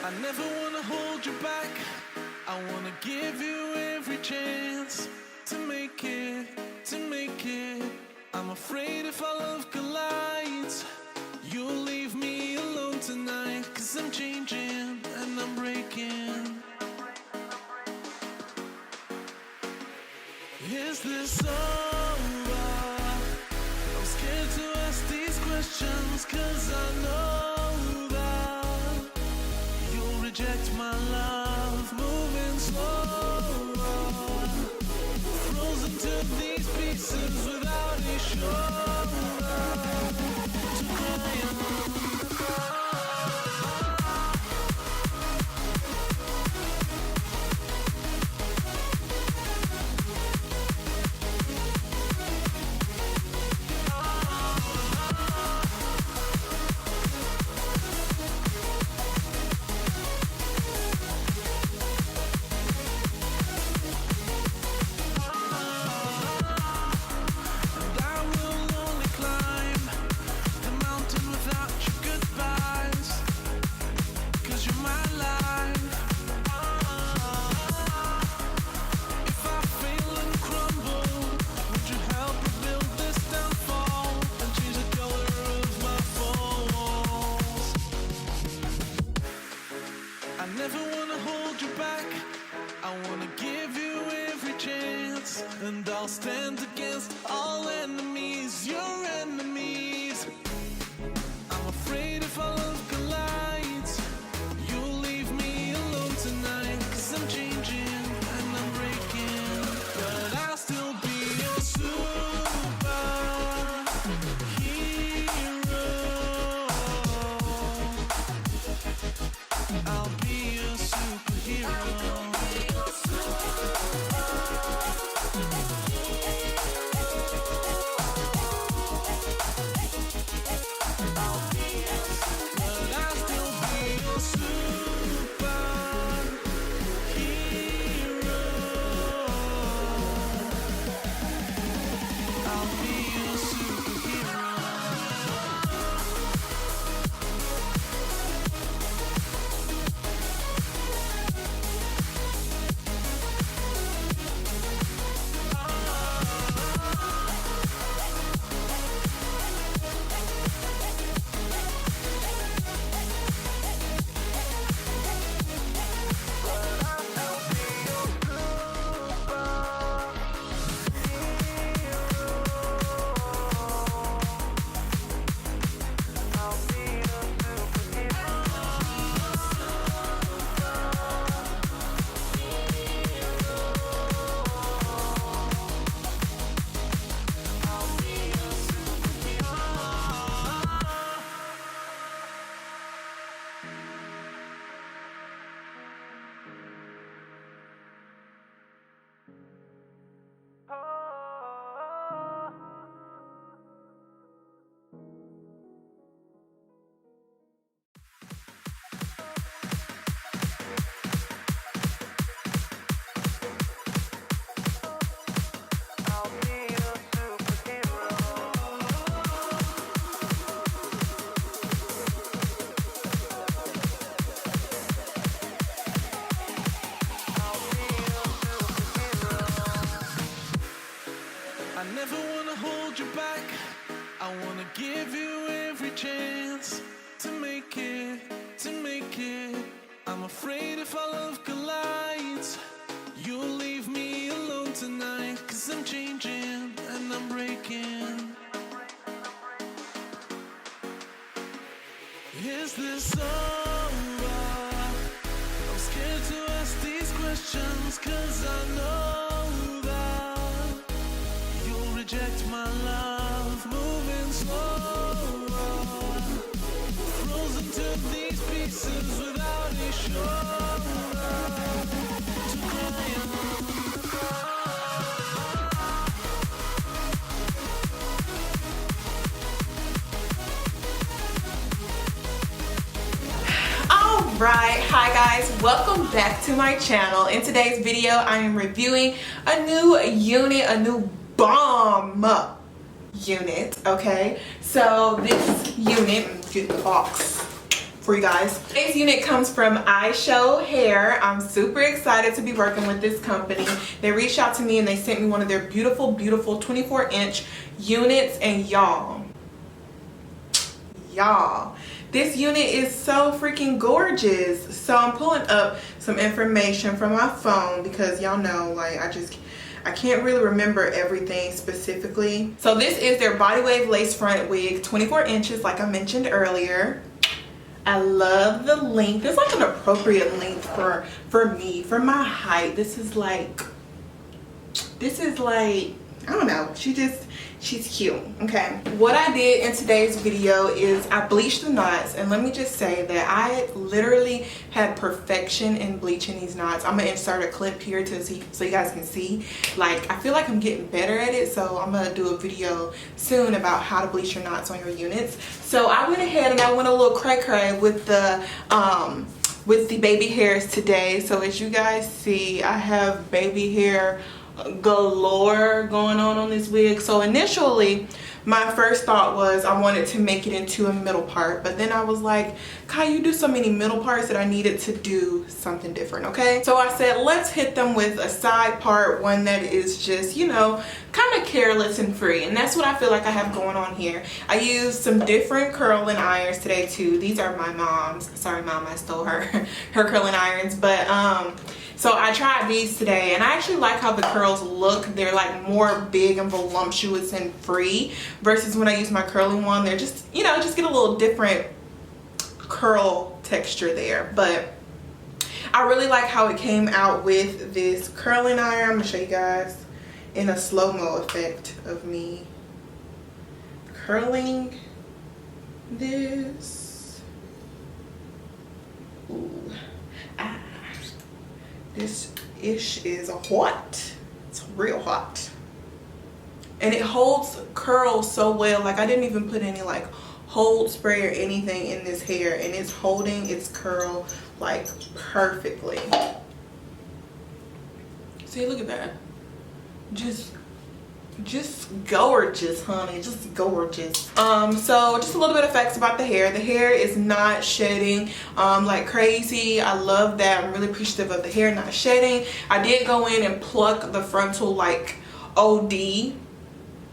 I never wanna hold you back. I wanna give you every chance to make it, to make it. I'm afraid if our love collides, you'll leave me alone tonight. 'Cause I'm changing and I'm breaking. Is this over? I'm scared to ask these questions, 'cause I know that you'll reject my love. Moving slower, frozen to these pieces without a shoulder to cry on. I never wanna hold you back. I wanna give you every chance, and I'll stand against all enemies, your enemies. I'm afraid if our love collides, you'll leave me alone tonight. 'Cause I'm changing and I'm breaking, but I'll still be your superhero. I'll be a superhero. But I'll still be your superhero. I'll be your superhero. I never wanna hold you back. I wanna give you every chance to make it, to make it. I'm afraid if our love collides, you'll leave me alone tonight. 'Cause I'm changing and I'm breaking. Is this over? I'm scared to ask these questions, 'cause I know that you'll reject my love. Moving slower, frozen to these pieces without a shoulder to cry on. Alright, hi guys, welcome back to my channel. In today's video I am reviewing a new unit, a new bomb unit. Okay, so this unit, get the box for you guys. Today's unit comes from iShowBeauty. I'm super excited to be working with this company. They reached out to me and they sent me one of their beautiful 24-inch units, and y'all, this unit is so freaking gorgeous. So I'm pulling up some information from my phone because y'all know, like, I can't really remember everything specifically. So this is their BODYWAVE lace front wig, 24 inches, like I mentioned earlier. I love the length. It's like an appropriate length for me, for my height. This is like, I don't know, she's cute. Okay, what I did in today's video is I bleached the knots, and let me just say that I literally had perfection in bleaching these knots. I'm gonna insert a clip here so you guys can see. Like, I feel like I'm getting better at it, so I'm gonna do a video soon about how to bleach your knots on your units. So I went ahead and I went a little cray-cray with the baby hairs today. So as you guys see, I have baby hair galore going on this wig. So initially my first thought was I wanted to make it into a middle part, but then I was like, Kai, you do so many middle parts that I needed to do something different. Okay, so I said, let's hit them with a side part, one that is just, you know, kind of careless and free, and that's what I feel like I have going on here. I used some different curling irons today too. These are my mom's. Sorry mom, I stole her curling irons, but so I tried these today, and I actually like how the curls look. They're like more big and voluptuous and free versus when I use my curling one. They're just, you know, just get a little different curl texture there. But I really like how it came out with this curling iron. I'm gonna show you guys in a slow-mo effect of me curling this. Ooh. This ish is hot. It's real hot. And it holds curls so well. Like, I didn't even put any like hold spray or anything in this hair, and it's holding its curl like perfectly. See, look at that. Just gorgeous, honey, just gorgeous. So just a little bit of facts about the hair. The hair is not shedding like crazy. I love that. I'm really appreciative of the hair not shedding. I did go in and pluck the frontal like OD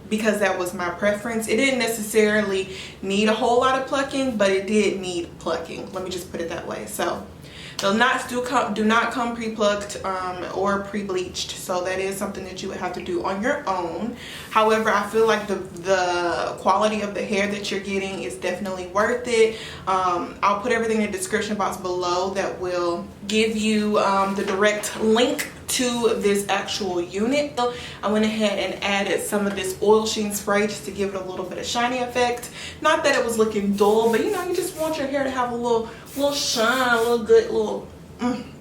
because that was my preference. It didn't necessarily need a whole lot of plucking, but it did need plucking, let me just put it that way. So the knots do not come pre-plucked or pre-bleached, so that is something that you would have to do on your own. However, I feel like the quality of the hair that you're getting is definitely worth it. I'll put everything in the description box below that will give you the direct link to this actual unit. So I went ahead and added some of this oil sheen spray just to give it a little bit of shiny effect. Not that it was looking dull, but you know, you just want your hair to have a little shine, a little good little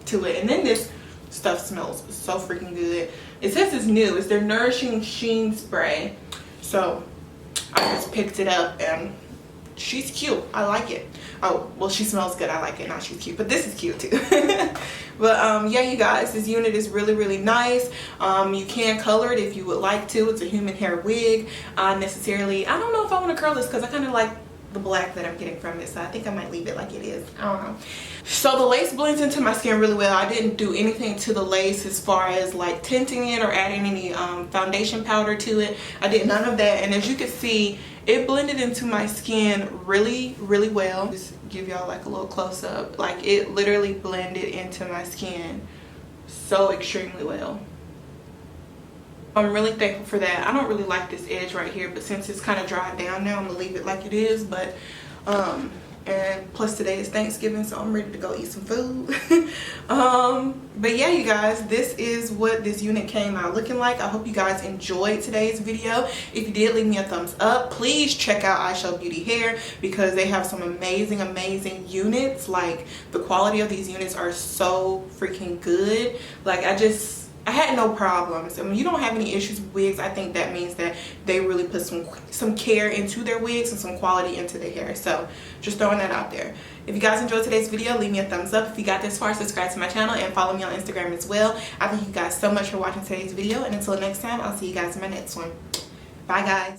to it. And then this stuff smells so freaking good. It says it's new. It's their Nourishing Sheen Spray. So I just picked it up, and she's cute. I like it. Oh, well, she smells good. I like it. Not she's cute, but this is cute too. But yeah, you guys, this unit is really nice. You can color it if you would like to. It's a human hair wig. I don't know if I want to curl this because I kind of like the black that I'm getting from it, so I think I might leave it like it is. I don't know. So the lace blends into my skin really well. I didn't do anything to the lace as far as like tinting it or adding any foundation powder to it. I did none of that, and as you can see, it blended into my skin really well. Just give y'all like a little close-up. Like, it literally blended into my skin so extremely well. I'm really thankful for that. I don't really like this edge right here, but since it's kind of dried down now, I'm gonna leave it like it is. But and plus today is Thanksgiving, so I'm ready to go eat some food. But yeah, you guys, this is what this unit came out looking like. I hope you guys enjoyed today's video. If you did, leave me a thumbs up. Please check out iShowBeauty hair because they have some amazing units. Like, the quality of these units are so freaking good. Like, I had no problems, and when you don't have any issues with wigs, I think that means that they really put some care into their wigs and some quality into their hair. So just throwing that out there. If you guys enjoyed today's video, leave me a thumbs up. If you got this far, subscribe to my channel and follow me on Instagram as well. I thank you guys so much for watching today's video, and until next time, I'll see you guys in my next one. Bye guys.